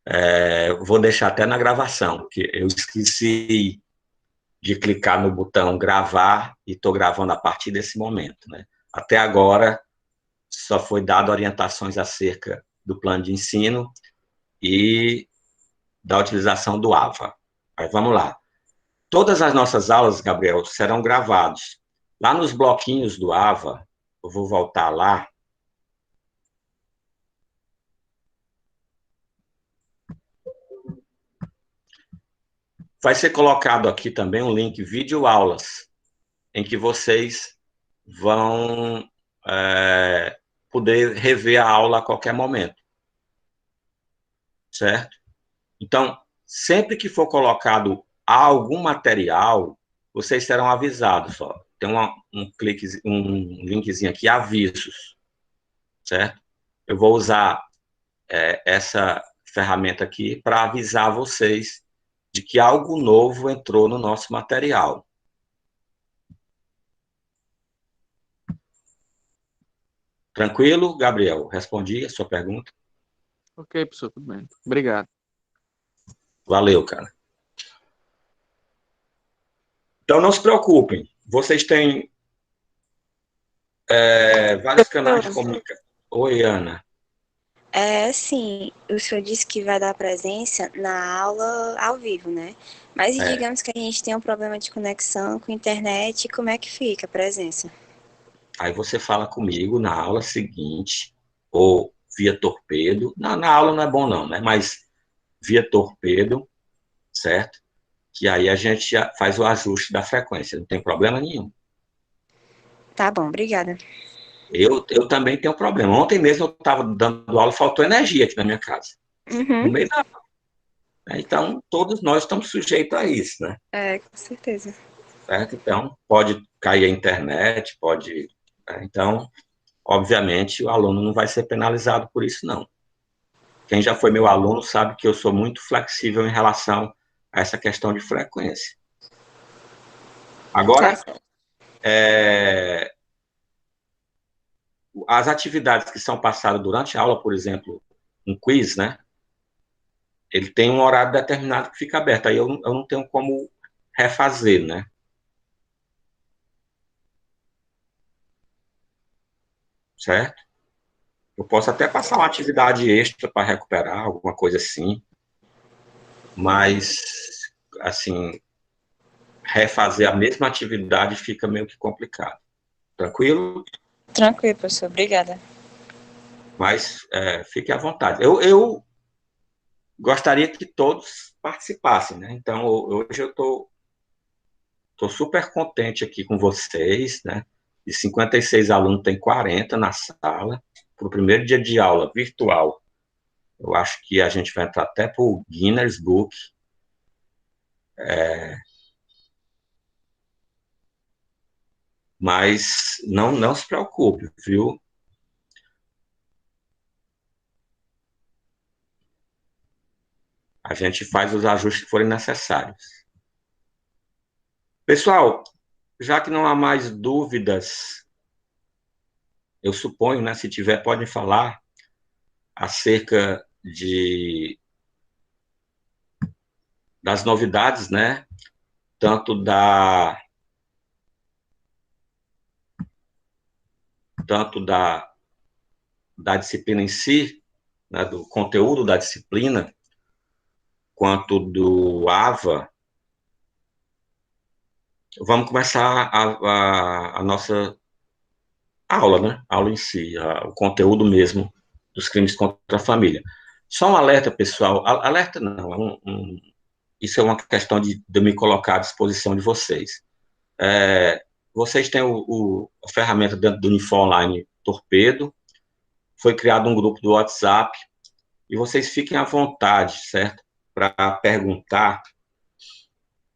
Eu vou deixar até na gravação, que eu esqueci de clicar no botão gravar e estou gravando a partir desse momento, né? Até agora, só foi dado orientações acerca do plano de ensino e da utilização do AVA. Mas vamos lá. Todas as nossas aulas, Gabriel, serão gravadas. Lá nos bloquinhos do AVA, eu vou voltar lá. Vai ser colocado aqui também um link vídeo aulas, em que vocês vão poder rever a aula a qualquer momento, certo? Então, sempre que for colocado algum material, vocês serão avisados. Ó. Tem um linkzinho aqui, avisos, certo? Eu vou usar essa ferramenta aqui para avisar vocês de que algo novo entrou no nosso material. Tranquilo, Gabriel? Respondi a sua pergunta? Ok, professor, tudo bem. Obrigado. Valeu, cara. Então, não se preocupem. Vocês têm vários canais de comunicação. Oi, Ana. Sim, o senhor disse que vai dar presença na aula ao vivo, né? Mas É, digamos que a gente tem um problema de conexão com a internet, como é que fica a presença? aí você fala comigo na aula seguinte, ou via torpedo. Na aula não é bom não, né? Mas via torpedo, certo? Que aí a gente já faz o ajuste da frequência, não tem problema nenhum. Tá bom, obrigada. Eu também tenho problema. Ontem mesmo eu estava dando aula, faltou energia aqui na minha casa. No Uhum, meio da... Então, todos nós estamos sujeitos a isso, né? com certeza. Certo? Então, pode cair a internet, pode... Então, obviamente, o aluno não vai ser penalizado por isso, não. Quem já foi meu aluno sabe que eu sou muito flexível em relação a essa questão de frequência. Tá Agora, certo. as atividades que são passadas durante a aula, por exemplo, um quiz, né? Ele tem um horário determinado que fica aberto. Aí eu não tenho como refazer, né? Certo? Eu posso até passar uma atividade extra para recuperar, alguma coisa assim, mas, assim, refazer a mesma atividade fica meio que complicado. Tranquilo? Tranquilo, professor, obrigada. Mas fique à vontade. Eu gostaria que todos participassem, né? Então, hoje eu estou super contente aqui com vocês, né? De 56 alunos, tem 40 na sala. Para o primeiro dia de aula virtual, eu acho que a gente vai entrar até para o Guinness Book. Mas não se preocupe, viu? A gente faz os ajustes que forem necessários. Pessoal, já que não há mais dúvidas, eu suponho, né? Se tiver, podem falar acerca das novidades, né? Tanto da disciplina em si, né, do conteúdo da disciplina, quanto do AVA. Vamos começar a nossa aula, né? A aula em si, o conteúdo mesmo dos crimes contra a família. Só um alerta, pessoal. Alerta não, isso é uma questão de me colocar à disposição de vocês. Vocês têm a ferramenta dentro do Unifor Online Torpedo, foi criado um grupo do WhatsApp, e vocês fiquem à vontade, certo? Para perguntar,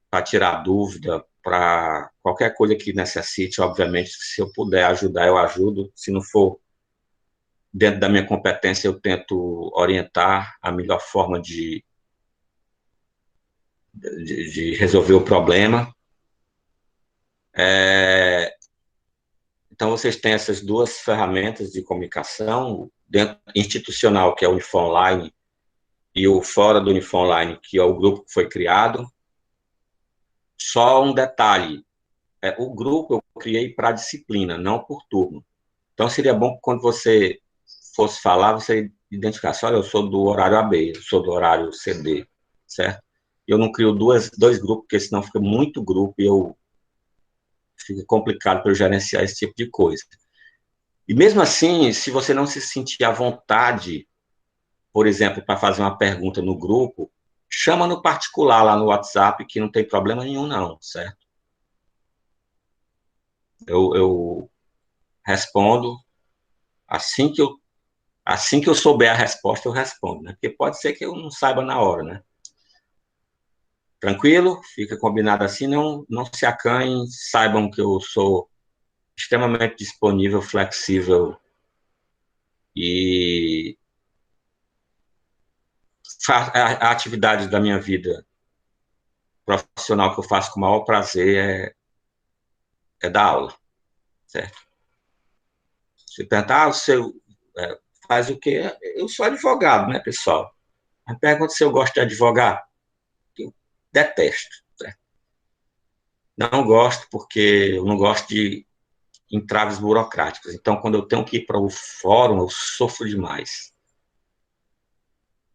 para tirar dúvida, para qualquer coisa que necessite, obviamente, se eu puder ajudar, eu ajudo. Se não for dentro da minha competência, eu tento orientar a melhor forma de resolver o problema. Então, vocês têm essas duas ferramentas de comunicação, dentro institucional, que é o Unifor Online, e o Fora do Unifom Online, que é o grupo que foi criado. Só um detalhe, o grupo eu criei para disciplina, não por turno. Então, seria bom que quando você fosse falar, você identificasse, olha, eu sou do horário AB, eu sou do horário CD, certo? Eu não crio dois grupos, porque senão fica muito grupo e fica complicado para eu gerenciar esse tipo de coisa. E mesmo assim, se você não se sentir à vontade, por exemplo, para fazer uma pergunta no grupo, chama no particular lá no WhatsApp, que não tem problema nenhum não, certo? Eu respondo assim que eu souber a resposta, eu respondo, né? Porque pode ser que eu não saiba na hora, né? Tranquilo? Fica combinado assim, não se acanhem, saibam que eu sou extremamente disponível, flexível e a atividade da minha vida profissional que eu faço com o maior prazer é dar aula, certo? Você perguntar, faz o quê? Eu sou advogado, né, pessoal? A pergunta se eu gosto de advogar, eu detesto, certo? Não gosto porque eu não gosto de entraves burocráticos. Então, quando eu tenho que ir para o fórum, eu sofro demais.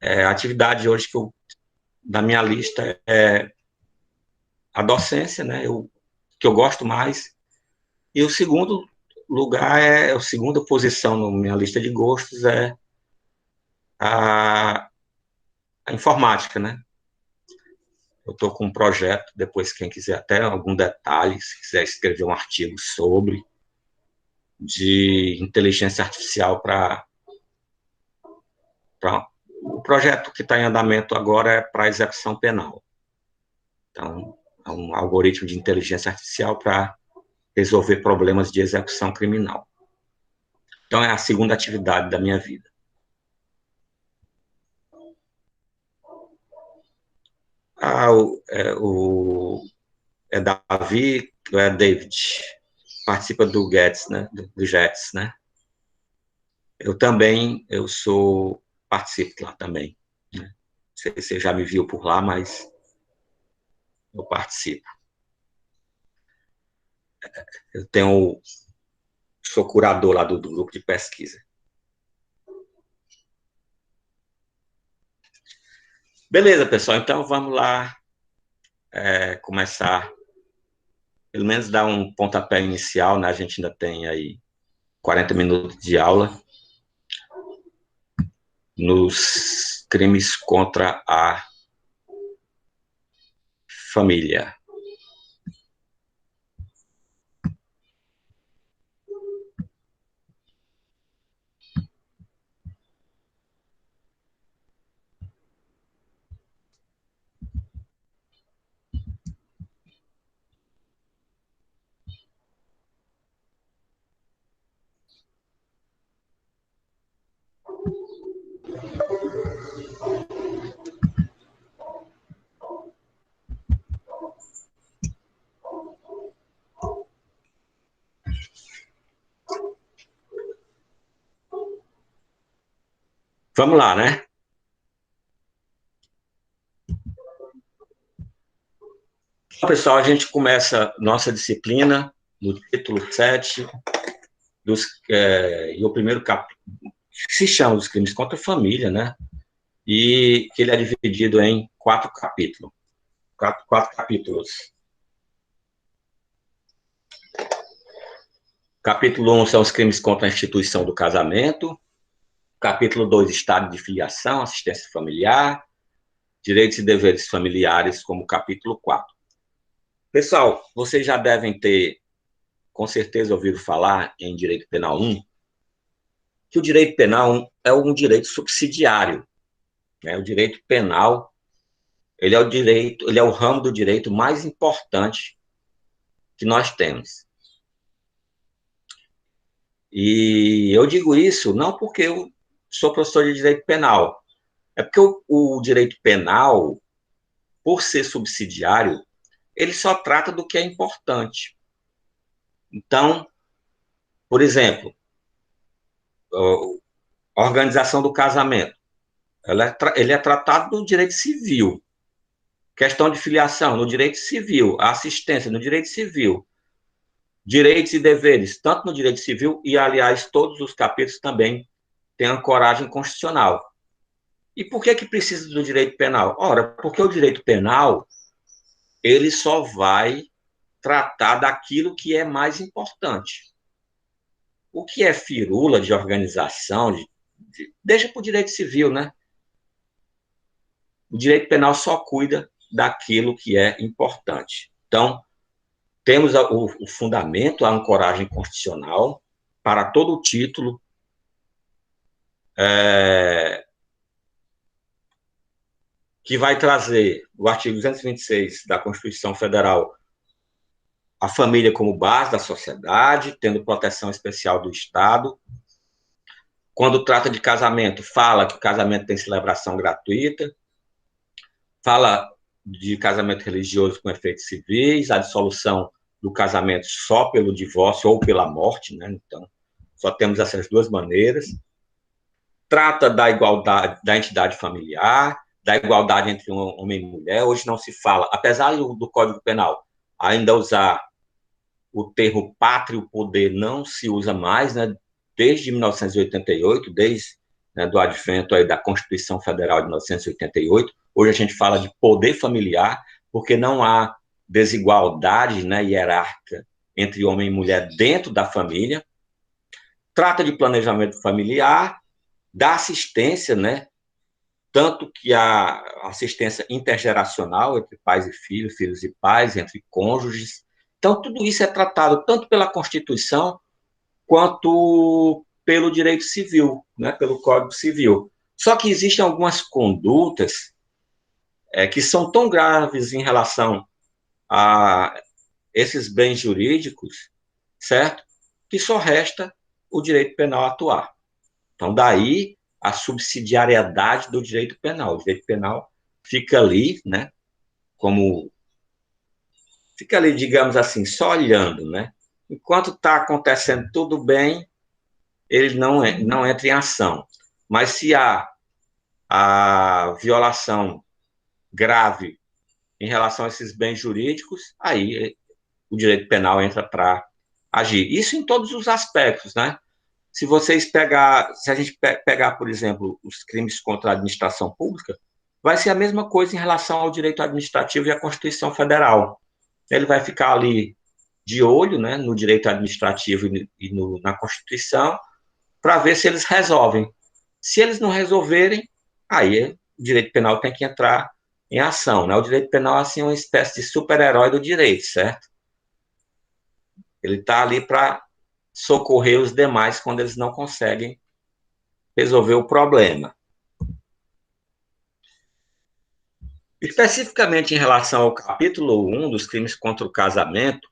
A atividade hoje da minha lista é a docência, né? Que eu gosto mais. E o segundo lugar a segunda posição na minha lista de gostos é a, a informática, né? Eu estou com um projeto, depois quem quiser até algum detalhe, se quiser escrever um artigo sobre, de inteligência artificial para o projeto que está em andamento agora é para execução penal. Então, é um algoritmo de inteligência artificial para resolver problemas de execução criminal. Então, é a segunda atividade da minha vida. É Davi, é David, participa do Gets, né? Do Jets, né? Eu participo lá também. Né? Não sei se você já me viu por lá, mas eu participo. Sou curador lá do grupo de pesquisa. Beleza, pessoal, então vamos lá começar, pelo menos dar um pontapé inicial, né? A gente ainda tem aí 40 minutos de aula nos crimes contra a família. Vamos lá, né? Então, pessoal, a gente começa nossa disciplina no título 7, e o primeiro capítulo, que se chama dos crimes contra a família, né? E que ele é dividido em 4 capítulos. Quatro capítulos. Capítulo 1 são os crimes contra a instituição do casamento. Capítulo 2, estado de filiação, assistência familiar, direitos e deveres familiares, como capítulo 4. Pessoal, vocês já devem ter, com certeza, ouvido falar em direito penal 1, que o direito penal é um direito subsidiário. Né? O direito penal, ele é o ramo do direito mais importante que nós temos. E eu digo isso não porque eu sou professor de direito penal, é porque o direito penal, por ser subsidiário, ele só trata do que é importante. Então, por exemplo, a organização do casamento. Ele é tratado no direito civil. Questão de filiação no direito civil, assistência no direito civil, direitos e deveres, tanto no direito civil, e, aliás, todos os capítulos também têm ancoragem constitucional. E por que precisa do direito penal? Ora, porque o direito penal, ele só vai tratar daquilo que é mais importante. O que é firula de organização, deixa para o direito civil, né? O direito penal só cuida daquilo que é importante. Então, temos o fundamento, a ancoragem constitucional para todo o título, que vai trazer o artigo 226 da Constituição Federal, a família como base da sociedade, tendo proteção especial do Estado. Quando trata de casamento, fala que o casamento tem celebração gratuita, fala de casamento religioso com efeitos civis, a dissolução do casamento só pelo divórcio ou pela morte, né? Então, só temos essas duas maneiras. Trata da igualdade, da entidade familiar, da igualdade entre homem e mulher. Hoje não se fala, apesar do Código Penal ainda usar o termo pátria e poder, não se usa mais, né? Desde 1988, desde, né, do advento aí da Constituição Federal de 1988. Hoje a gente fala de poder familiar, porque não há desigualdade, né, hierárquica entre homem e mulher dentro da família. Trata de planejamento familiar, da assistência, né, tanto que a assistência intergeracional entre pais e filhos, filhos e pais, entre cônjuges. Então, tudo isso é tratado tanto pela Constituição quanto pelo direito civil, né, pelo Código Civil. Só que existem algumas condutas que são tão graves em relação a esses bens jurídicos, certo? Que só resta o direito penal atuar. Então, daí a subsidiariedade do direito penal. O direito penal fica ali, né, fica ali, digamos assim, só olhando, né? Enquanto está acontecendo tudo bem, ele não entra em ação. Mas se há a violação grave em relação a esses bens jurídicos, aí o direito penal entra para agir. Isso em todos os aspectos, né? Se a gente pegar, por exemplo, os crimes contra a administração pública, vai ser a mesma coisa em relação ao direito administrativo e à Constituição Federal. Ele vai ficar ali de olho, né, no direito administrativo e na Constituição, para ver se eles resolvem. Se eles não resolverem, aí o direito penal tem que entrar em ação, né? O direito penal, assim, é uma espécie de super-herói do direito, certo? Ele está ali para socorrer os demais quando eles não conseguem resolver o problema. Especificamente em relação ao capítulo 1 dos crimes contra o casamento,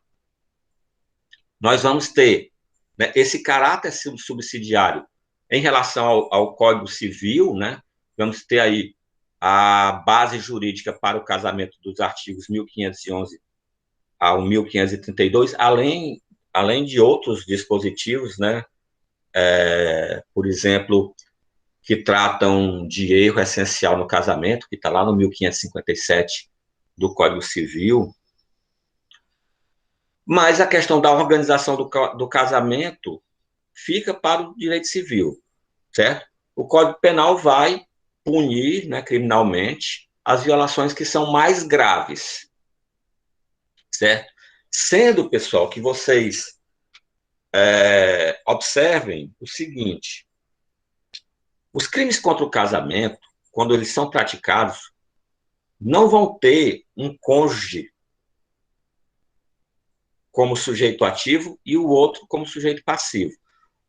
nós vamos ter, né, esse caráter subsidiário em relação ao Código Civil, né? Vamos ter aí a base jurídica para o casamento dos artigos 1511 ao 1532, além de outros dispositivos, né? Por exemplo, que tratam de erro essencial no casamento, que está lá no 1557 do Código Civil. Mas a questão da organização do casamento fica para o direito civil, certo? O Código Penal vai punir, né, criminalmente as violações que são mais graves, certo? Sendo, pessoal, que vocês observem o seguinte: os crimes contra o casamento, quando eles são praticados, não vão ter um cônjuge como sujeito ativo e o outro como sujeito passivo.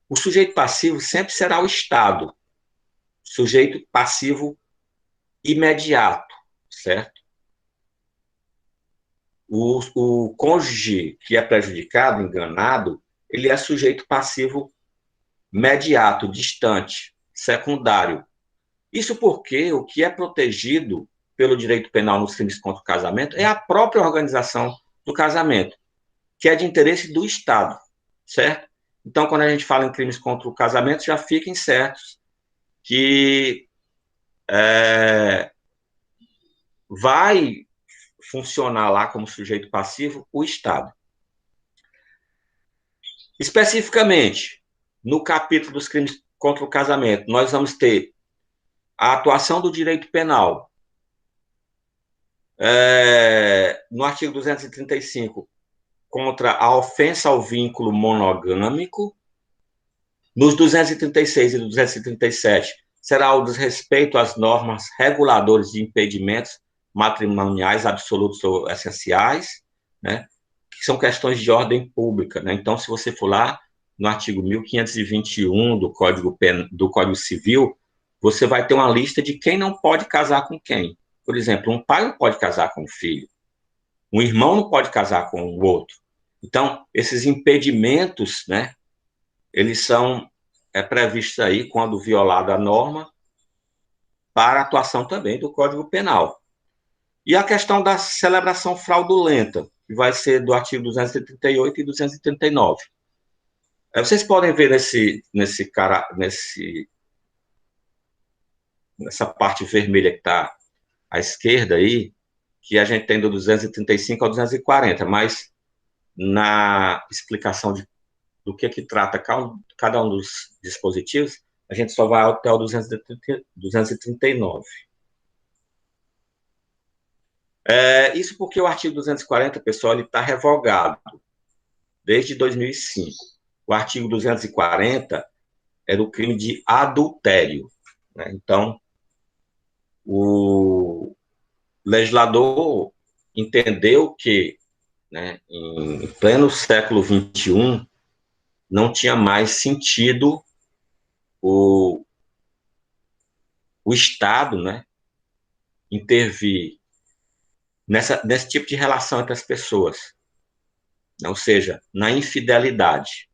O sujeito passivo sempre será o Estado, sujeito passivo imediato, certo? O cônjuge que é prejudicado, enganado, ele é sujeito passivo mediato, distante, secundário. Isso porque o que é protegido pelo direito penal nos crimes contra o casamento é a própria organização do casamento, que é de interesse do Estado, certo? Então, quando a gente fala em crimes contra o casamento, já fiquem certos que vai funcionar lá como sujeito passivo o Estado. Especificamente, no capítulo dos crimes contra o casamento, nós vamos ter a atuação do direito penal. No artigo 235, contra a ofensa ao vínculo monogâmico. Nos 236 e 237, será o desrespeito às normas reguladoras de impedimentos matrimoniais absolutos ou essenciais, né, que são questões de ordem pública. Né? Então, se você for lá no artigo 1521 do Código Civil, você vai ter uma lista de quem não pode casar com quem. Por exemplo, um pai não pode casar com um filho, um irmão não pode casar com o outro. Então, esses impedimentos, né, eles são previstos aí, quando violada a norma, para a atuação também do Código Penal. E a questão da celebração fraudulenta, que vai ser do artigo 238 e 239. Vocês podem ver nessa parte vermelha que está à esquerda aí, que a gente tem do 235 ao 240, mas na explicação do que trata cada um dos dispositivos, a gente só vai até o 239. Isso porque o artigo 240, pessoal, ele está revogado desde 2005. O artigo 240 é do crime de adultério. Né? Então, o legislador entendeu que, né, em pleno século XXI, não tinha mais sentido o Estado, né, intervir nesse tipo de relação entre as pessoas, ou seja, na infidelidade.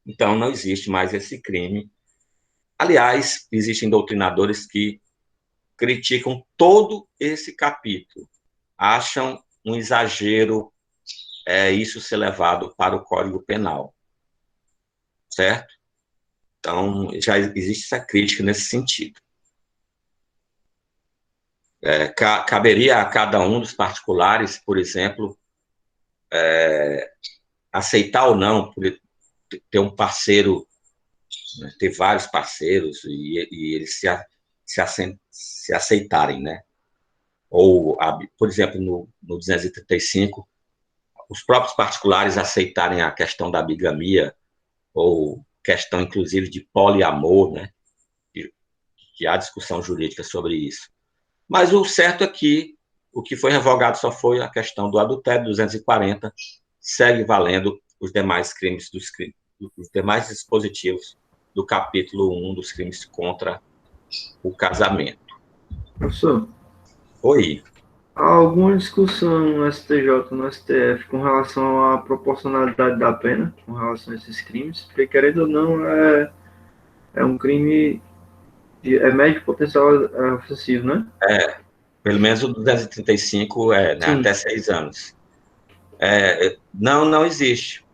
Então, não existe mais esse crime. Aliás, existem doutrinadores que criticam todo esse capítulo, acham um exagero isso ser levado para o Código Penal, certo? Então, já existe essa crítica nesse sentido. Caberia a cada um dos particulares, por exemplo, aceitar ou não ter um parceiro, né, ter vários parceiros e eles se aceitarem, né? Ou, por exemplo, no 235, os próprios particulares aceitarem a questão da bigamia, ou questão, inclusive, de poliamor, né? Que há discussão jurídica sobre isso. Mas o certo é que o que foi revogado só foi a questão do adultério, 240, segue valendo os demais crimes, os demais dispositivos do capítulo 1 dos crimes contra o casamento. Professor? Oi. Há alguma discussão no STJ, no STF, com relação à proporcionalidade da pena, com relação a esses crimes? Porque, querendo ou não, é um crime é médio potencial ofensivo, né? Pelo menos o 235 né, até 6 anos. Não existe.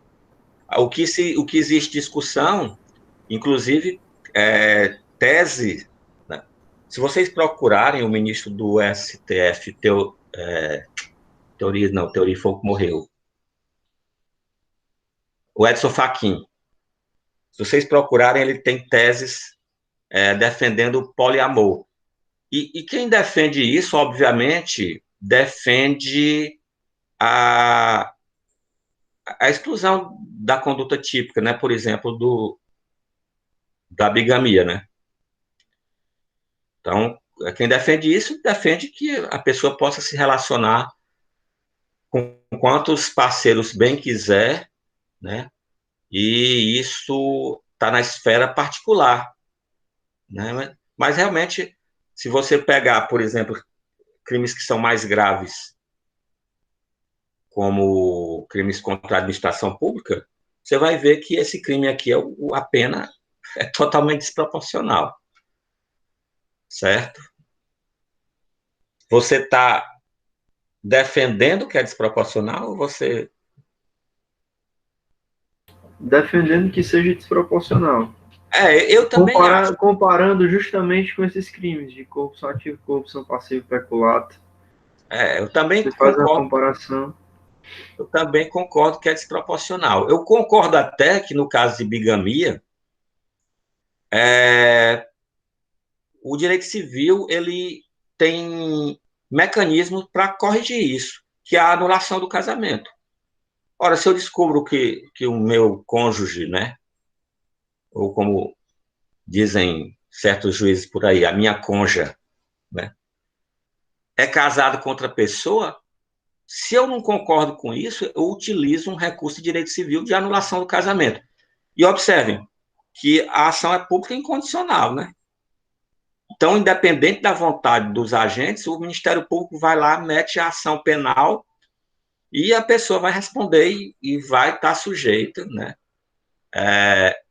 O que existe discussão, inclusive, tese, né? Se vocês procurarem o ministro do STF, Teori foi o que morreu, o Edson Fachin, se vocês procurarem, ele tem teses defendendo o poliamor. E quem defende isso, obviamente, defende a exclusão da conduta típica, né? Por exemplo, da bigamia, né? Então, quem defende isso, defende que a pessoa possa se relacionar com quantos parceiros bem quiser, né? E isso está na esfera particular, né? Mas realmente, se você pegar, por exemplo, crimes que são mais graves, como crimes contra a administração pública, você vai ver que esse crime aqui, a pena é totalmente desproporcional. Certo? Você está defendendo que é desproporcional ou você... Defendendo que seja desproporcional. Eu também acho. Comparando justamente com esses crimes de corrupção ativa, corrupção passiva e peculato. Eu também Você faz a concordo. comparação. Eu também concordo que é desproporcional. Eu concordo até que, no caso de bigamia, o direito civil ele tem mecanismos para corrigir isso, que é a anulação do casamento. Ora, se eu descubro que o meu cônjuge, né, ou como dizem certos juízes por aí, a minha conja, né, é casado com outra pessoa, se eu não concordo com isso, eu utilizo um recurso de direito civil de anulação do casamento. E observem que a ação é pública e incondicional, né? Então, independente da vontade dos agentes, o Ministério Público vai lá, mete a ação penal e a pessoa vai responder e vai estar sujeita, né?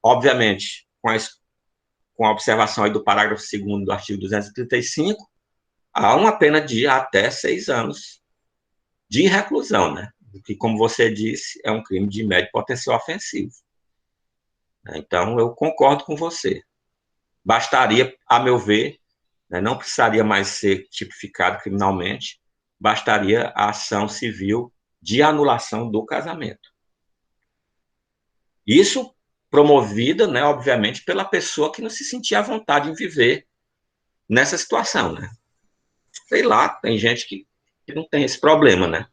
Obviamente, com a observação aí do parágrafo 2º do artigo 235, há uma pena de até 6 anos de reclusão, né? Que, como você disse, é um crime de médio potencial ofensivo. Então, eu concordo com você. Bastaria, a meu ver, né, não precisaria mais ser tipificado criminalmente, bastaria a ação civil de anulação do casamento. Isso promovida, né, obviamente, pela pessoa que não se sentia à vontade em viver nessa situação, né? Sei lá, tem gente que não tem esse problema, né?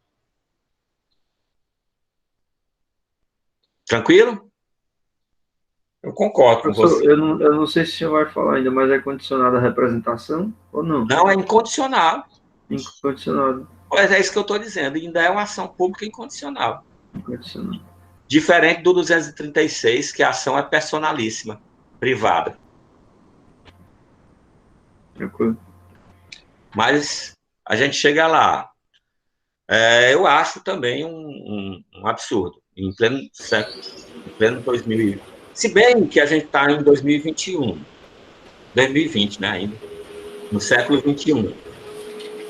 Tranquilo? Eu concordo com Professor, você. eu não sei se o senhor vai falar ainda, mas é condicionado à representação ou não? Não é incondicional. Incondicionado. Pois é isso que eu estou dizendo. Ainda é uma ação pública incondicional. Incondicionado. Diferente do 236, que a ação é personalíssima, privada. Tranquilo. Mas a gente chega lá. Eu acho também um absurdo. Em pleno século, em pleno 2000. Se bem que a gente está em 2021, 2020, né, ainda, no século 21.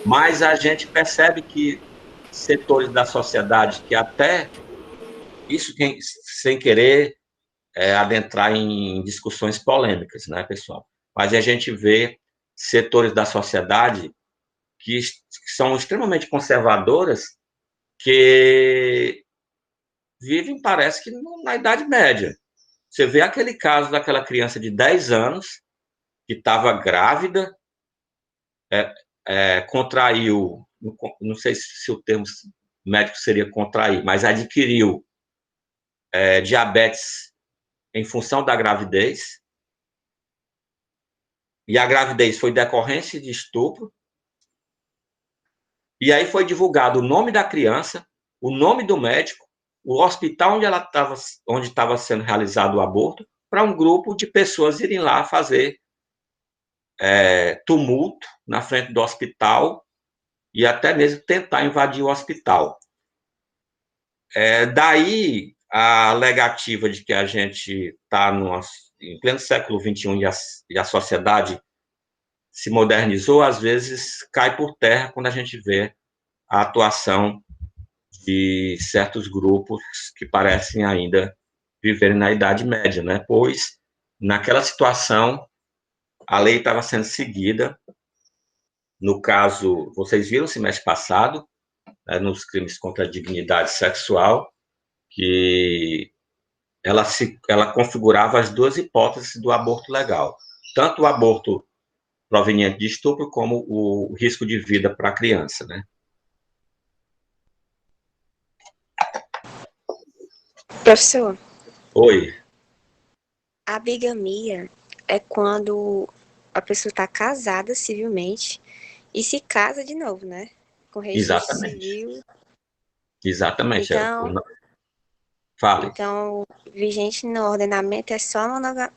Mas a gente percebe que setores da sociedade que até, isso sem querer adentrar em discussões polêmicas, né, pessoal? Mas a gente vê setores da sociedade que são extremamente conservadoras, que vivem, parece que na Idade Média. Você vê aquele caso daquela criança de 10 anos que estava grávida, contraiu, não sei se o termo médico seria contrair, mas adquiriu diabetes em função da gravidez, e a gravidez foi decorrência de estupro, e aí foi divulgado o nome da criança, o nome do médico, o hospital onde estava sendo realizado o aborto, para um grupo de pessoas irem lá fazer tumulto na frente do hospital e até mesmo tentar invadir o hospital. Daí a alegativa de que a gente está em pleno século XXI e a sociedade se modernizou, às vezes cai por terra quando a gente vê a atuação de certos grupos que parecem ainda viverem na Idade Média, né? Pois, naquela situação, a lei estava sendo seguida. No caso, vocês viram semestre passado, né, nos crimes contra a dignidade sexual, que ela configurava as duas hipóteses do aborto legal. Tanto o aborto proveniente de estupro, como o risco de vida para a criança, né? Professor, Oi. a bigamia é quando a pessoa está casada civilmente e se casa de novo, né? Com registro Exatamente. civil. Exatamente. Então, Fale. então, vigente no ordenamento é só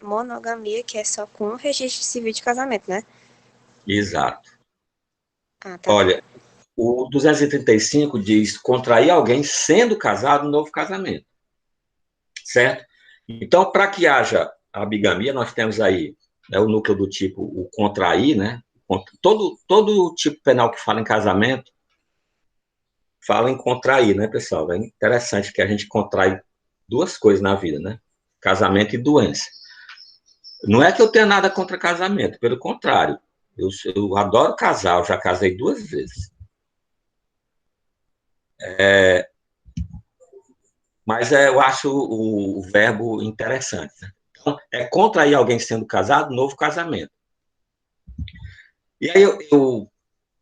monogamia, que é só com o registro civil de casamento, né? Exato. Ah, tá. Olha, o 235 diz contrair alguém sendo casado no novo casamento, certo? Então, para que haja a bigamia, nós temos aí o núcleo do tipo o contrair, né? Todo tipo penal que fala em casamento fala em contrair, né, pessoal? É interessante que a gente contrai duas coisas na vida, né? Casamento e doença. Não é que eu tenha nada contra casamento, pelo contrário. Eu adoro casar, eu já casei 2 vezes. Mas eu acho o verbo interessante. Né? Então, é contrair alguém sendo casado, novo casamento. E aí eu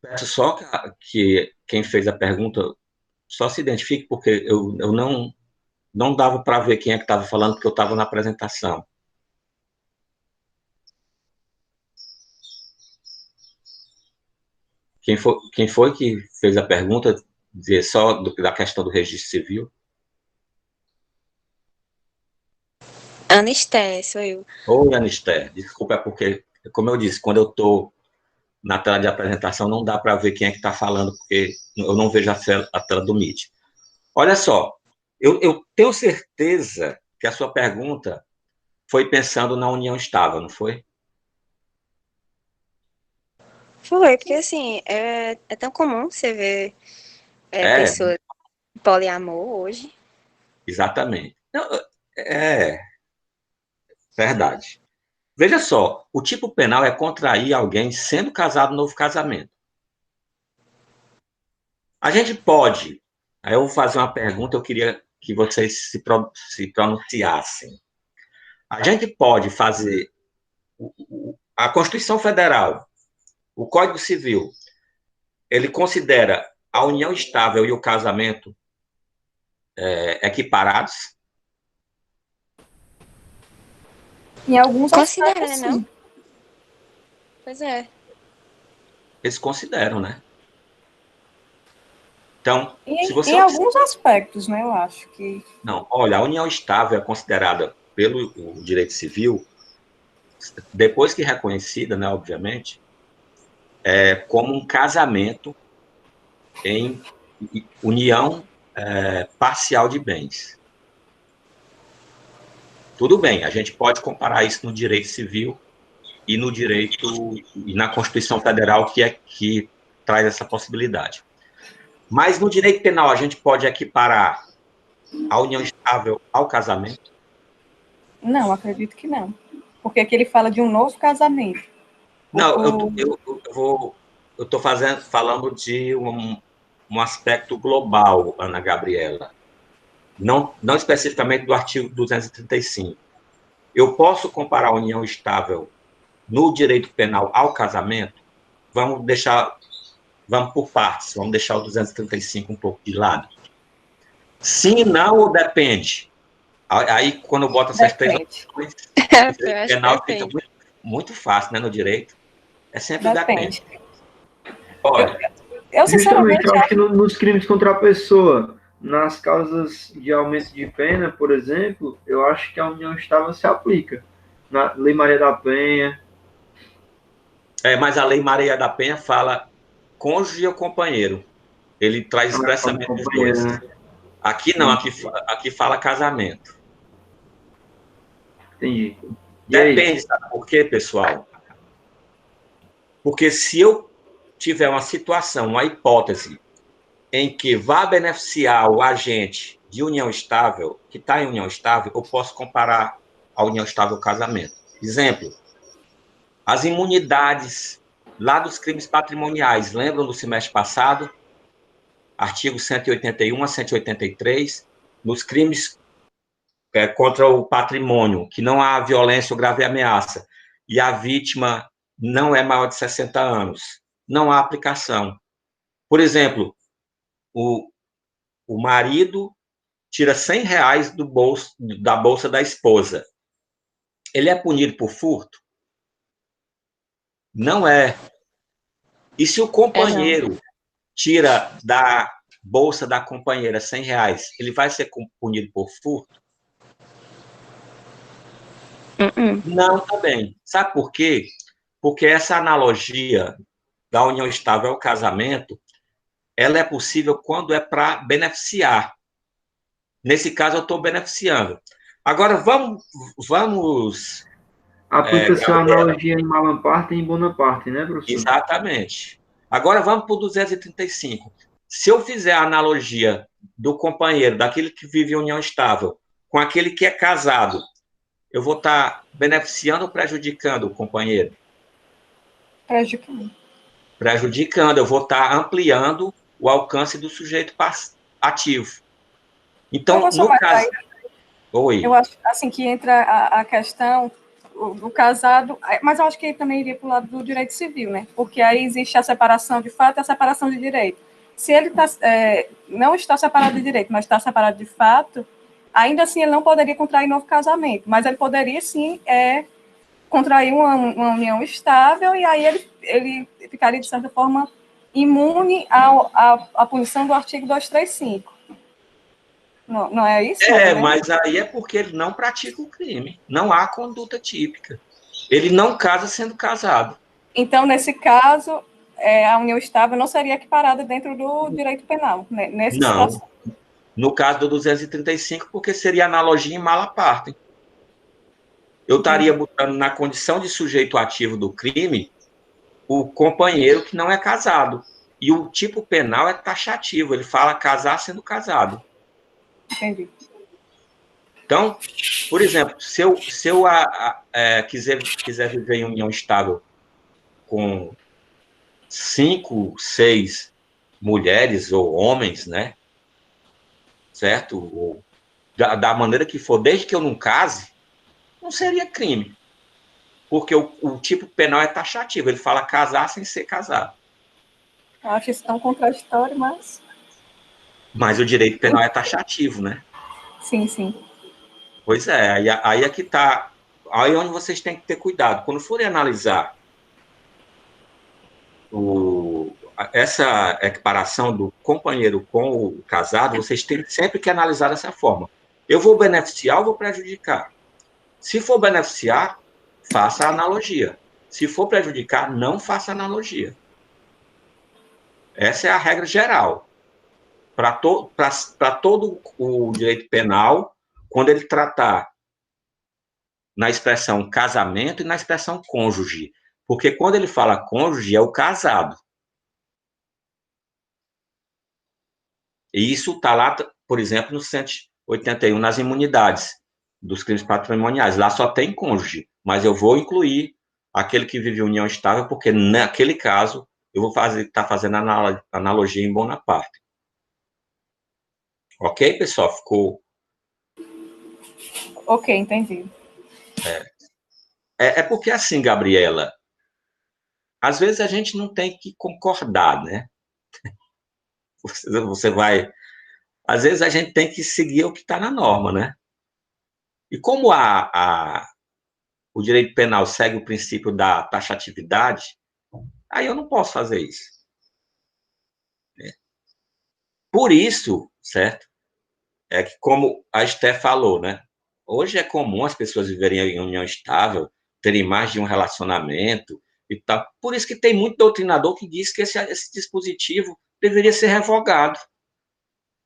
peço só que quem fez a pergunta só se identifique, porque eu não dava para ver quem é que estava falando, porque eu estava na apresentação. Quem foi que fez a pergunta, dizer só da questão do registro civil? Anisté, sou eu. Oi, Anisté, desculpa, é porque, como eu disse, quando eu estou na tela de apresentação, não dá para ver quem é que está falando, porque eu não vejo a tela do Meet. Olha só, eu tenho certeza que a sua pergunta foi pensando na união estável, não foi? Foi, porque assim, é tão comum você ver É, pessoas de poliamor hoje. exatamente. Não, é verdade. Veja só, o tipo penal é contrair alguém sendo casado no novo casamento. A gente pode, aí eu vou fazer uma pergunta, eu queria que vocês se pronunciassem. A gente pode fazer a Constituição Federal, o Código Civil, ele considera a união estável e o casamento equiparados? Em alguns Considera, aspectos, né, não? sim. Pois é. Eles consideram, né? Então, se você Em alguns aspectos, né, eu acho que... Não, olha, a união estável é considerada pelo o direito civil, depois que reconhecida, né, obviamente, como um casamento em união parcial de bens. Tudo bem, a gente pode comparar isso no direito civil e no direito e na Constituição Federal que traz essa possibilidade. Mas no direito penal a gente pode equiparar a união estável ao casamento? Não, acredito que não. Porque aqui ele fala de um novo casamento. Não, eu estou falando de um aspecto global, Ana Gabriela, não especificamente do artigo 235. Eu posso comparar a união estável no direito penal ao casamento? Vamos por partes, vamos deixar o 235 um pouco de lado. Sim, não ou depende? Aí, quando eu boto essas três opções, o direito penal fica muito fácil, né, no direito. É sempre depende. Olha, eu sinceramente justamente, eu acho que nos crimes contra a pessoa, nas causas de aumento de pena, por exemplo, eu acho que a união estável se aplica. Na Lei Maria da Penha. Mas a Lei Maria da Penha fala cônjuge ou companheiro. Ele traz expressamente os dois. Né? Aqui não, aqui fala casamento. Entendi. Depende, sabe por quê, pessoal? Porque se eu tiver uma situação, uma hipótese, em que vá beneficiar o agente de união estável, que está em união estável, eu posso comparar a união estável ao casamento. Exemplo, as imunidades lá dos crimes patrimoniais, lembram do semestre passado? Artigo 181 a 183, nos crimes contra o patrimônio, que não há violência ou grave ameaça, e a vítima não é maior de 60 anos, não há aplicação. Por exemplo, o marido tira R$100 da bolsa da esposa. Ele é punido por furto? Não é. E se o companheiro tira da bolsa da companheira R$100, ele vai ser punido por furto? Não, também. Sabe por quê? Porque essa analogia da união estável ao casamento, ela é possível quando é para beneficiar. Nesse caso, eu estou beneficiando. Agora, vamos aplica-se a analogia em Malaparte e em Bonaparte, né, professor? Exatamente. Agora, vamos para o 235. Se eu fizer a analogia do companheiro, daquele que vive em união estável, com aquele que é casado, eu vou estar beneficiando ou prejudicando o companheiro? Prejudicando. Prejudicando, eu vou estar ampliando o alcance do sujeito ativo. Então, Professor, no caso... Oi. Eu acho assim que entra a questão do casado, mas eu acho que ele também iria para o lado do direito civil, né? Porque aí existe a separação de fato e a separação de direito. Se ele não está separado de direito, mas está separado de fato, ainda assim ele não poderia contrair novo casamento, mas ele poderia sim contrair uma união estável e aí ele ficaria, de certa forma, imune à punição do artigo 235. Não é isso? Mas aí é porque ele não pratica o crime. Não há conduta típica. Ele não casa sendo casado. Então, nesse caso, a união estável não seria equiparada dentro do direito penal, né? Nessa não. situação. No caso do 235, porque seria analogia em mala parte. Eu estaria botando na condição de sujeito ativo do crime o companheiro que não é casado. E o tipo penal é taxativo. Ele fala casar sendo casado. Entendi. Então, por exemplo, se eu quiser viver em união estável com 5, 6 mulheres ou homens, né? Certo? Ou da maneira que for, desde que eu não case, não seria crime. Porque o tipo penal é taxativo. Ele fala casar sem ser casado. Eu acho isso tão contraditório, mas... Mas o direito penal é taxativo, né? Sim, sim. Pois é, aí é que está. Aí é onde vocês têm que ter cuidado. Quando forem analisar essa equiparação do companheiro com o casado, vocês têm sempre que analisar dessa forma. Eu vou beneficiar ou vou prejudicar? Se for beneficiar, faça a analogia. Se for prejudicar, não faça analogia. Essa é a regra geral. Para todo o direito penal, quando ele tratar na expressão casamento e na expressão cônjuge. Porque quando ele fala cônjuge, é o casado. E isso está lá, por exemplo, no 181, nas imunidades dos crimes patrimoniais. Lá só tem cônjuge, mas eu vou incluir aquele que vive em união estável, porque naquele caso eu vou estar fazendo analogia em Bonaparte. Ok, pessoal? Ficou? Ok, entendi. É porque assim, Gabriela, às vezes a gente não tem que concordar, né? Você vai... Às vezes a gente tem que seguir o que está na norma, né? E como o direito penal segue o princípio da taxatividade, aí eu não posso fazer isso. Por isso, certo? É que, como a Esté falou, né? Hoje é comum as pessoas viverem em união estável, terem mais de um relacionamento e tal. Por isso que tem muito doutrinador que diz que esse dispositivo deveria ser revogado.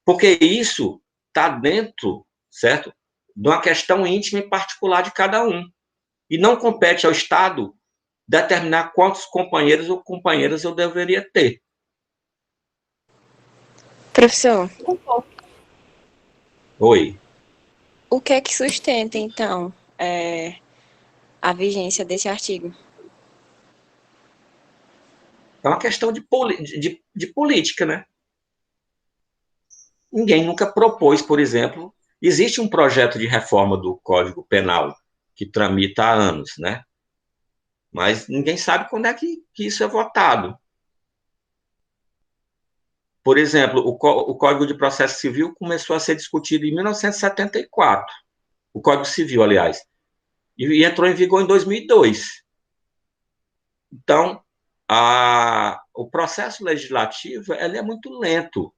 Porque isso está dentro, certo? De uma questão íntima e particular de cada um. E não compete ao Estado determinar quantos companheiros ou companheiras eu deveria ter. Professor, Oi. o que é que sustenta, então, a vigência desse artigo? É uma questão de política, né? Ninguém nunca propôs, por exemplo, existe um projeto de reforma do Código Penal que tramita há anos, né? Mas ninguém sabe quando é que isso é votado. Por exemplo, o Código de Processo Civil começou a ser discutido em 1974, o Código Civil, aliás, e entrou em vigor em 2002. Então, o processo legislativo ele é muito lento,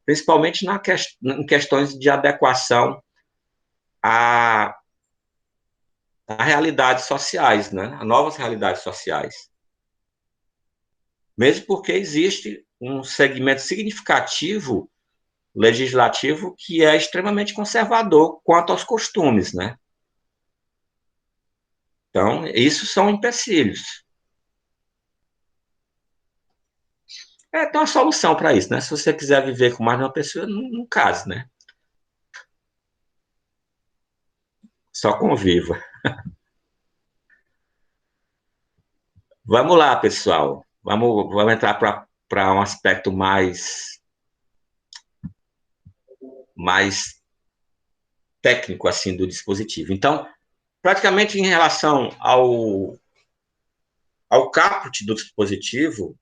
principalmente em questões de adequação a realidades sociais, né? A novas realidades sociais. Mesmo porque existe um segmento significativo legislativo que é extremamente conservador quanto aos costumes, né? Então, isso são empecilhos. Tem uma solução para isso, né? Se você quiser viver com mais de uma pessoa, não case, né? Só conviva. Vamos lá, pessoal. Vamos entrar para um aspecto mais técnico assim do dispositivo. Então, praticamente em relação ao caput do dispositivo,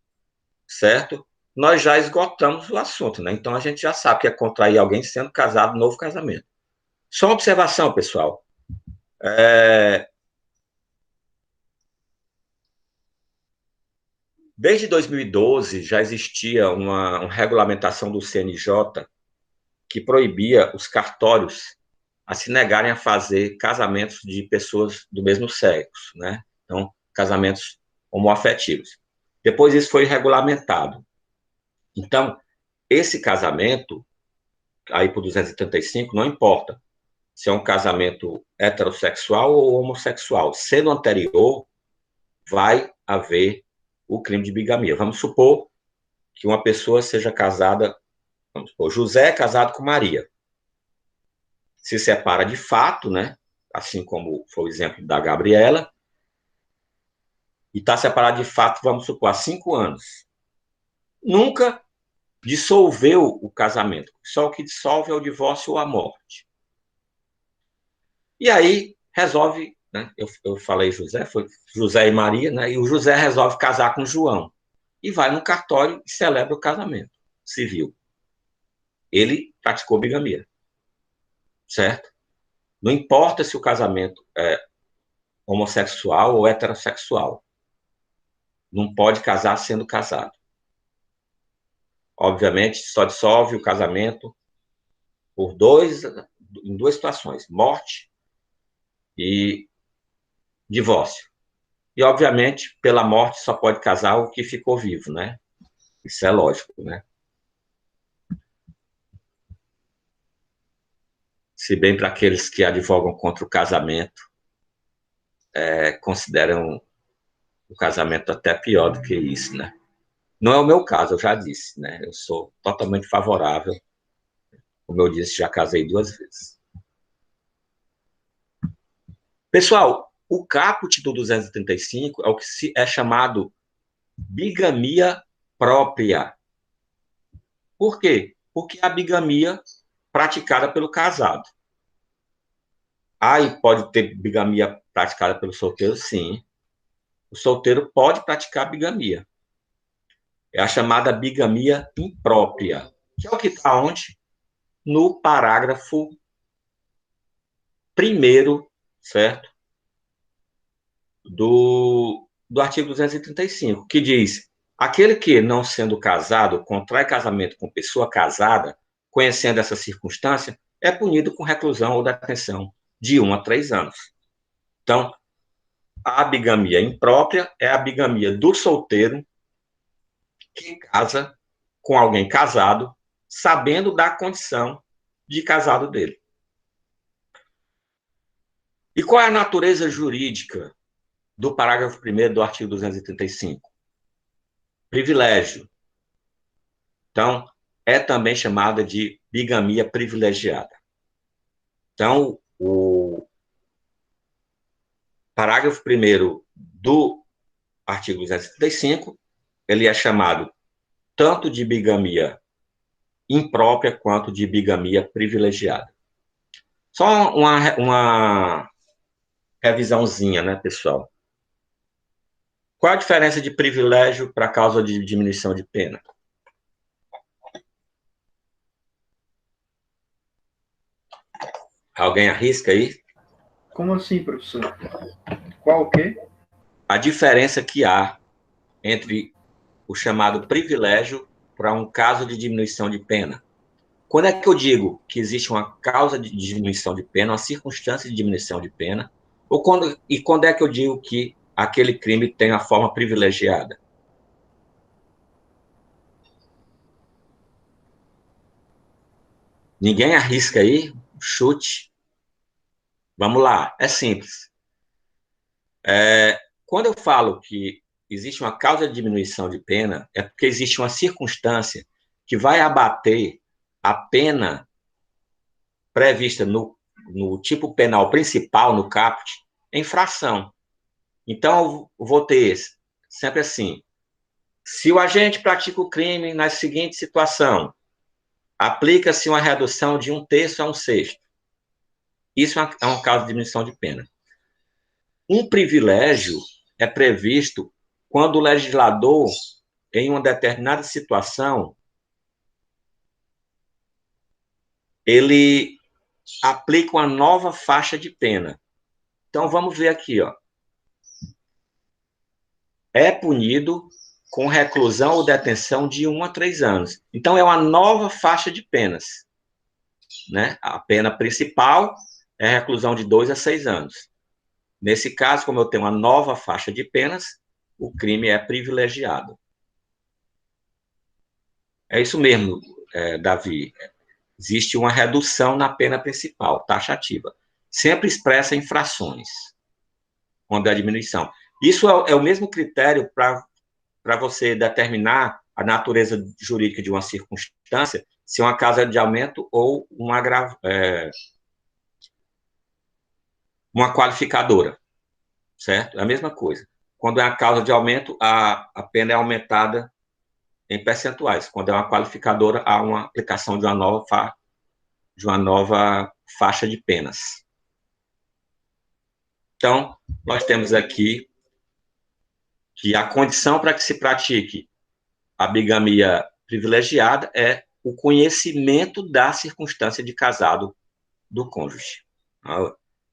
certo? Nós já esgotamos o assunto, né? Então a gente já sabe que é contrair alguém sendo casado, novo casamento. Só uma observação, pessoal. Desde 2012 já existia uma regulamentação do CNJ que proibia os cartórios a se negarem a fazer casamentos de pessoas do mesmo sexo, né? Então, casamentos homoafetivos. Depois isso foi regulamentado. Então, esse casamento, aí por 275, não importa se é um casamento heterossexual ou homossexual. Sendo anterior, vai haver o crime de bigamia. Vamos supor que uma pessoa seja casada, vamos supor, José é casado com Maria. Se separa de fato, né? Assim como foi o exemplo da Gabriela, e está separado de fato, vamos supor, há 5 anos. Nunca dissolveu o casamento. Só o que dissolve é o divórcio ou a morte. E aí resolve, né? Eu falei José, foi José e Maria, né? E o José resolve casar com João. E vai no cartório e celebra o casamento civil. Ele praticou bigamia. Certo? Não importa se o casamento é homossexual ou heterossexual. Não pode casar sendo casado. Obviamente, só dissolve o casamento em duas situações: morte e divórcio. E, obviamente, pela morte só pode casar o que ficou vivo, né? Isso é lógico, né? Se bem para aqueles que advogam contra o casamento, consideram o casamento até pior do que isso, né? Não é o meu caso, eu já disse, né? Eu sou totalmente favorável. Como eu disse, já casei 2 vezes. Pessoal, o caput do 235 é o que é chamado bigamia própria. Por quê? Porque é a bigamia praticada pelo casado. Aí pode ter bigamia praticada pelo solteiro? Sim. O solteiro pode praticar bigamia. É a chamada bigamia imprópria, que é o que está onde? No parágrafo 1º, certo? Do artigo 235, que diz: aquele que, não sendo casado, contrai casamento com pessoa casada, conhecendo essa circunstância, é punido com reclusão ou detenção de 1 a 3 anos. Então, a bigamia imprópria é a bigamia do solteiro que casa com alguém casado, sabendo da condição de casado dele. E qual é a natureza jurídica do parágrafo 1º do artigo 235? Privilégio. Então, é também chamada de bigamia privilegiada. Então, o parágrafo 1º do artigo 235, ele é chamado tanto de bigamia imprópria quanto de bigamia privilegiada. Só uma revisãozinha, né, pessoal? Qual a diferença de privilégio para causa de diminuição de pena? Alguém arrisca aí? Como assim, professor? Qual o quê? A diferença que há entre o chamado privilégio para um caso de diminuição de pena. Quando é que eu digo que existe uma causa de diminuição de pena, uma circunstância de diminuição de pena, e quando é que eu digo que aquele crime tem a forma privilegiada? Ninguém arrisca aí? Chute. Vamos lá, é simples. Quando eu falo que existe uma causa de diminuição de pena, é porque existe uma circunstância que vai abater a pena prevista no no tipo penal principal, no caput, é infração. Então, eu vou ter sempre assim, se o agente pratica o crime na seguinte situação, aplica-se uma redução de 1/3 a 1/6. Isso é um caso de diminuição de pena. Um privilégio é previsto quando o legislador, em uma determinada situação, ele aplica uma nova faixa de pena. Então, vamos ver aqui, ó. É punido com reclusão ou detenção de 1 a 3 anos. Então, é uma nova faixa de penas, né? A pena principal é reclusão de 2 a 6 anos. Nesse caso, como eu tenho uma nova faixa de penas, o crime é privilegiado. É isso mesmo, Davi. Existe uma redução na pena principal, taxativa. Sempre expressa infrações, quando é diminuição. Isso é o mesmo critério para você determinar a natureza jurídica de uma circunstância, se é uma causa de aumento ou uma qualificadora, certo? É a mesma coisa. Quando é uma causa de aumento, a pena é aumentada em percentuais. Quando é uma qualificadora, há uma aplicação de uma nova faixa de penas. Então, nós temos aqui que a condição para que se pratique a bigamia privilegiada é o conhecimento da circunstância de casado do cônjuge.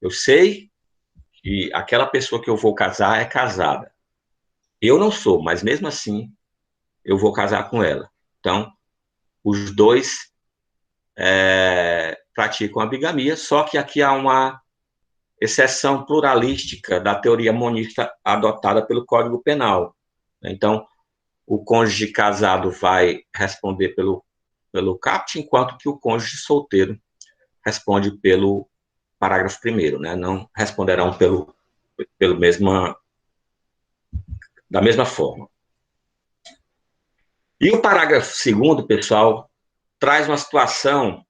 Eu sei que aquela pessoa que eu vou casar é casada. Eu não sou, mas mesmo assim, eu vou casar com ela. Então, os dois praticam a bigamia, só que aqui há uma exceção pluralística da teoria monista adotada pelo Código Penal. Então, o cônjuge casado vai responder pelo caput, enquanto que o cônjuge solteiro responde pelo parágrafo 1º, né? Não responderão da mesma forma. E o parágrafo 2º, pessoal, traz uma situação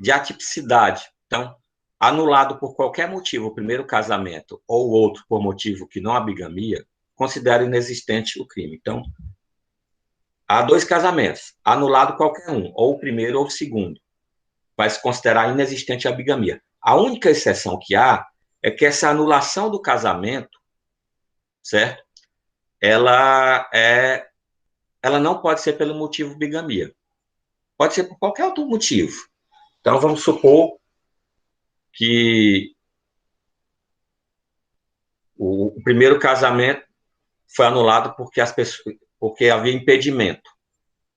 de atipicidade. Então, anulado por qualquer motivo o primeiro casamento ou outro por motivo que não há bigamia, considera inexistente o crime. Então, há 2 casamentos, anulado qualquer um, ou o primeiro ou o segundo, vai se considerar inexistente a bigamia. A única exceção que há é que essa anulação do casamento, certo? Ela não pode ser pelo motivo bigamia. Pode ser por qualquer outro motivo. Então, vamos supor que o primeiro casamento foi anulado porque havia impedimento,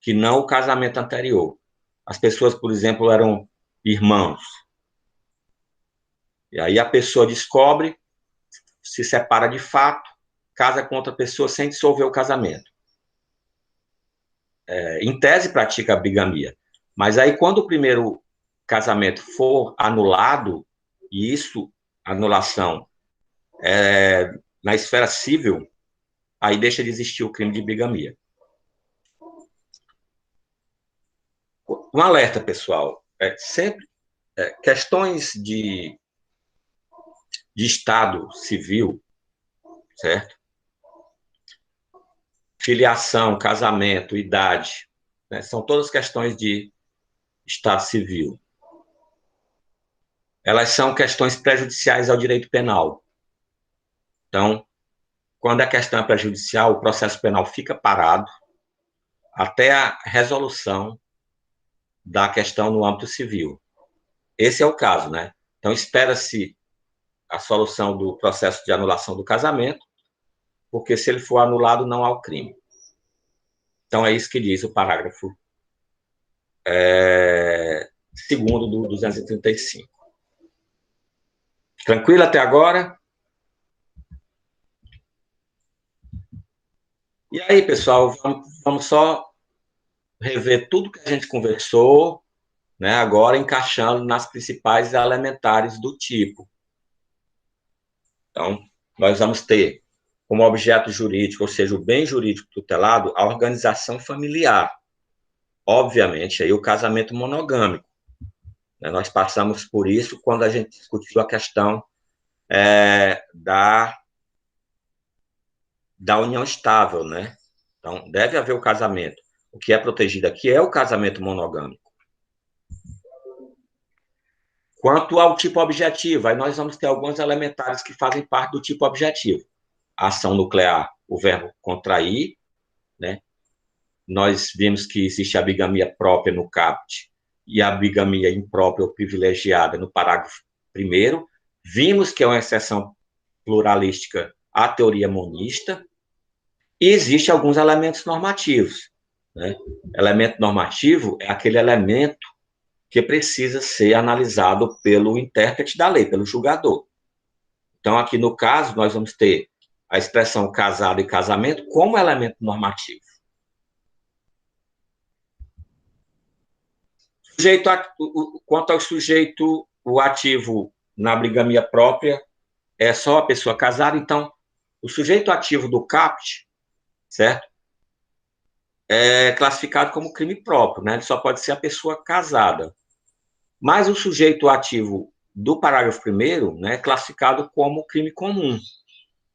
que não o casamento anterior. As pessoas, por exemplo, eram irmãos. E aí a pessoa descobre, se separa de fato, casa com outra pessoa sem dissolver o casamento. Em tese, pratica a bigamia. Mas aí, quando o primeiro casamento for anulado, e isso, anulação, na esfera civil, aí deixa de existir o crime de bigamia. Um alerta, pessoal. Sempre questões de estado civil, certo? Filiação, casamento, idade, né? São todas questões de estado civil. Elas são questões prejudiciais ao direito penal. Então, quando a questão é prejudicial, o processo penal fica parado até a resolução da questão no âmbito civil. Esse é o caso, né? Então, espera-se a solução do processo de anulação do casamento, porque se ele for anulado, não há o crime. Então, é isso que diz o parágrafo 2º do 235. Tranquilo até agora? E aí, pessoal, vamos só rever tudo que a gente conversou, né, agora encaixando nas principais elementares do tipo. Então, nós vamos ter como objeto jurídico, ou seja, o bem jurídico tutelado, a organização familiar. Obviamente, aí o casamento monogâmico. Nós passamos por isso quando a gente discutiu a questão da união estável, né? Então, deve haver o casamento. O que é protegido aqui é o casamento monogâmico. Quanto ao tipo objetivo, aí nós vamos ter alguns elementares que fazem parte do tipo objetivo. A ação nuclear, o verbo contrair, né? Nós vimos que existe a bigamia própria no caput e a bigamia imprópria ou privilegiada no parágrafo 1º. Vimos que é uma exceção pluralística à teoria monista. E existem alguns elementos normativos, né? Elemento normativo é aquele elemento que precisa ser analisado pelo intérprete da lei, pelo julgador. Então, aqui no caso, nós vamos ter a expressão casado e casamento como elemento normativo. Quanto ao sujeito, o ativo na bigamia própria é só a pessoa casada. Então, o sujeito ativo do caput, certo? É classificado como crime próprio, né? Ele só pode ser a pessoa casada. Mas o sujeito ativo do parágrafo 1º, né, é classificado como crime comum.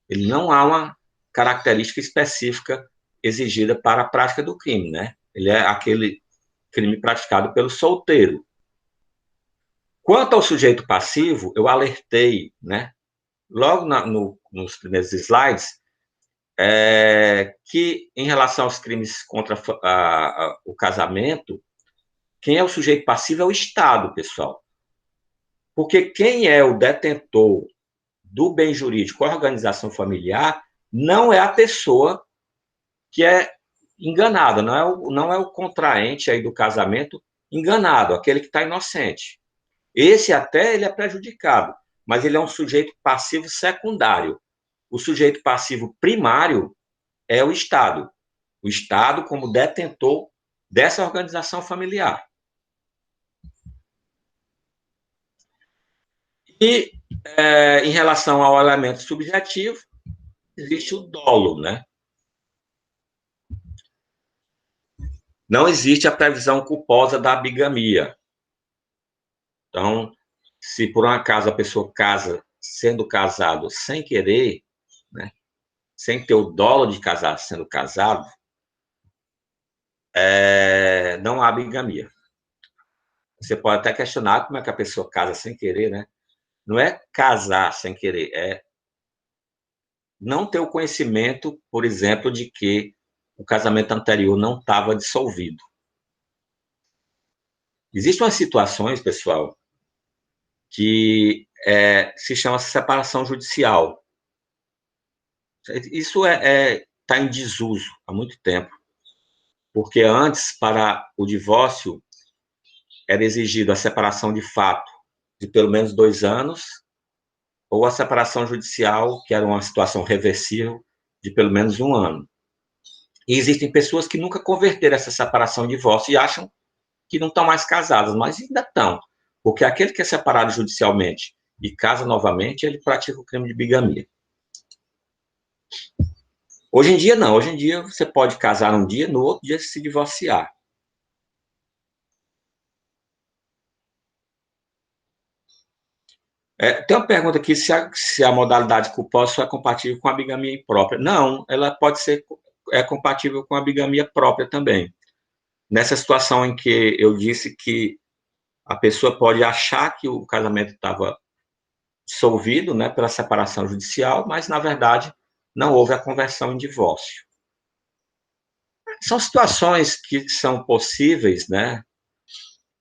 Ele não há uma característica específica exigida para a prática do crime, né? Ele é aquele crime praticado pelo solteiro. Quanto ao sujeito passivo, eu alertei, né, logo nos primeiros slides, que em relação aos crimes contra o casamento, quem é o sujeito passivo é o Estado, pessoal. Porque quem é o detentor do bem jurídico, a organização familiar, não é a pessoa que é enganada, não é o contraente aí do casamento enganado, aquele que está inocente. Esse até ele é prejudicado, mas ele é um sujeito passivo secundário. O sujeito passivo primário é o Estado como detentor dessa organização familiar. E, em relação ao elemento subjetivo, existe o dolo, né? Não existe a previsão culposa da bigamia. Então, se por um acaso a pessoa casa sendo casado sem querer, né, sem ter o dolo de casar sendo casado, não há bigamia. Você pode até questionar como é que a pessoa casa sem querer, né? Não é casar sem querer, é não ter o conhecimento, por exemplo, de que o casamento anterior não estava dissolvido. Existem umas situações, pessoal, que se chama separação judicial. Isso está em desuso há muito tempo, porque antes, para o divórcio, era exigido a separação de fato de pelo menos 2 anos, ou a separação judicial, que era uma situação reversível, de pelo menos 1 ano. E existem pessoas que nunca converteram essa separação em divórcio e acham que não estão mais casadas, mas ainda estão, porque aquele que é separado judicialmente e casa novamente, ele pratica o crime de bigamia. Hoje em dia, não. Hoje em dia, você pode casar um dia, no outro dia se divorciar. Tem uma pergunta aqui, se a modalidade culposa é compatível com a bigamia imprópria. Não, ela pode ser compatível com a bigamia própria também. Nessa situação em que eu disse que a pessoa pode achar que o casamento estava dissolvido, né, pela separação judicial, mas, na verdade, não houve a conversão em divórcio. São situações que são possíveis, né,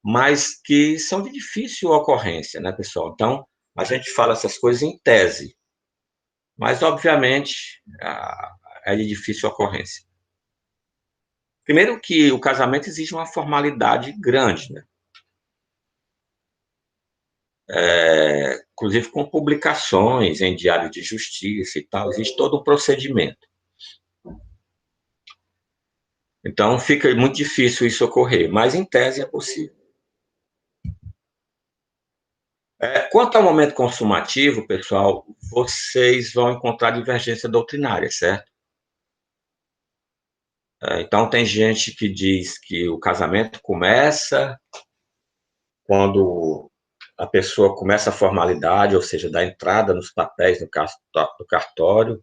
mas que são de difícil ocorrência, né, pessoal? Então, a gente fala essas coisas em tese, mas, obviamente, é de difícil ocorrência. Primeiro que o casamento exige uma formalidade grande, né? Inclusive com publicações em diário de justiça e tal, existe todo um procedimento. Então, fica muito difícil isso ocorrer, mas em tese é possível. Quanto ao momento consumativo, pessoal, vocês vão encontrar divergência doutrinária, certo? Então, tem gente que diz que o casamento começa quando a pessoa começa a formalidade, ou seja, dá entrada nos papéis do cartório.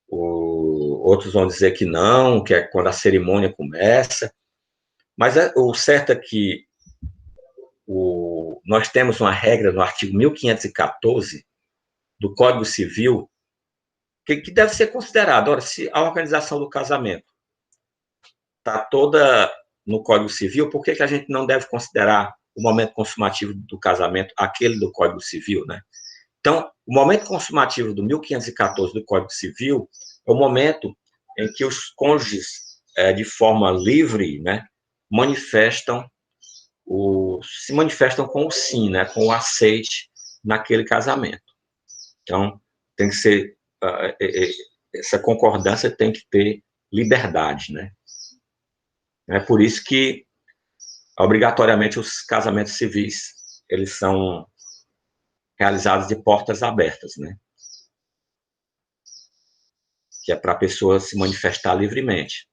Outros vão dizer que não, que é quando a cerimônia começa. Mas o certo é que nós temos uma regra no artigo 1514 do Código Civil que deve ser considerado. Ora, se a organização do casamento está toda no Código Civil, por que a gente não deve considerar o momento consumativo do casamento aquele do Código Civil, né? Então, o momento consumativo do 1514 do Código Civil é o momento em que os cônjuges, de forma livre, né, se manifestam com o sim, né, com o aceite naquele casamento. Então, tem que ser, essa concordância tem que ter liberdade, né? É por isso que, obrigatoriamente, os casamentos civis, eles são realizados de portas abertas, né? Que é para a pessoa se manifestar livremente.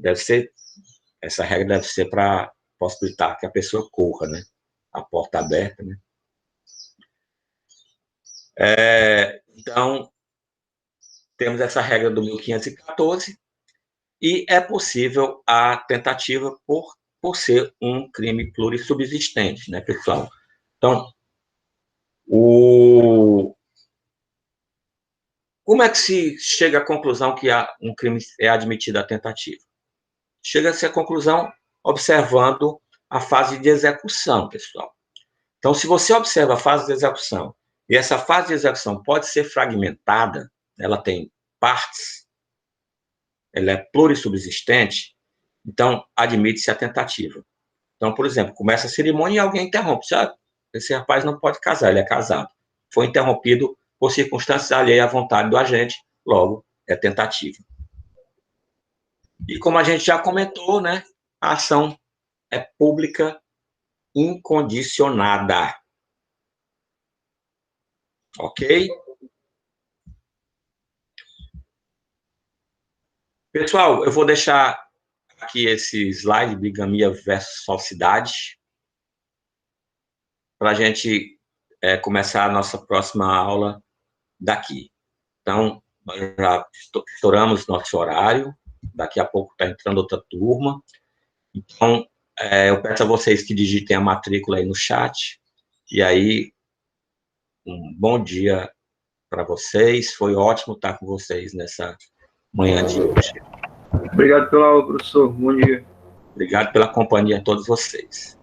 Essa regra deve ser para possibilitar que a pessoa corra, né? A porta aberta, né? Então, temos essa regra do 1514 e é possível a tentativa por ser um crime plurissubsistente, né, pessoal? Então, como é que se chega à conclusão que um crime é admitido a tentativa? Chega-se à conclusão observando a fase de execução, pessoal. Então, se você observa a fase de execução, e essa fase de execução pode ser fragmentada, ela tem partes, ela é plurissubsistente, então admite-se a tentativa. Então, por exemplo, começa a cerimônia e alguém interrompe. Esse rapaz não pode casar, ele é casado. Foi interrompido por circunstâncias alheias à vontade do agente, logo é tentativa. E como a gente já comentou, né, a ação é pública incondicionada. Ok? Pessoal, eu vou deixar aqui esse slide, bigamia versus falsidade, para a gente começar a nossa próxima aula daqui. Então, nós já estouramos nosso horário, daqui a pouco está entrando outra turma. Então, eu peço a vocês que digitem a matrícula aí no chat, e aí, um bom dia para vocês, foi ótimo estar com vocês nessa manhã de hoje. Obrigado pela aula, professor. Bom dia. Obrigado pela companhia a todos vocês.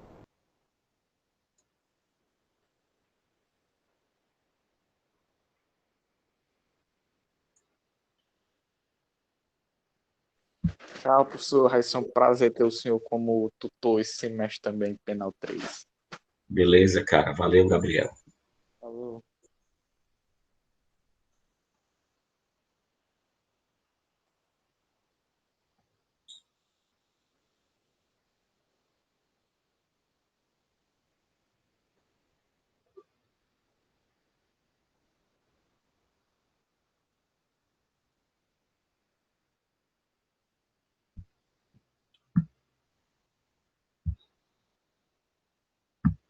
Tchau, professor. Vai ser um prazer ter o senhor como tutor esse semestre também, Penal 3. Beleza, cara. Valeu, Gabriel.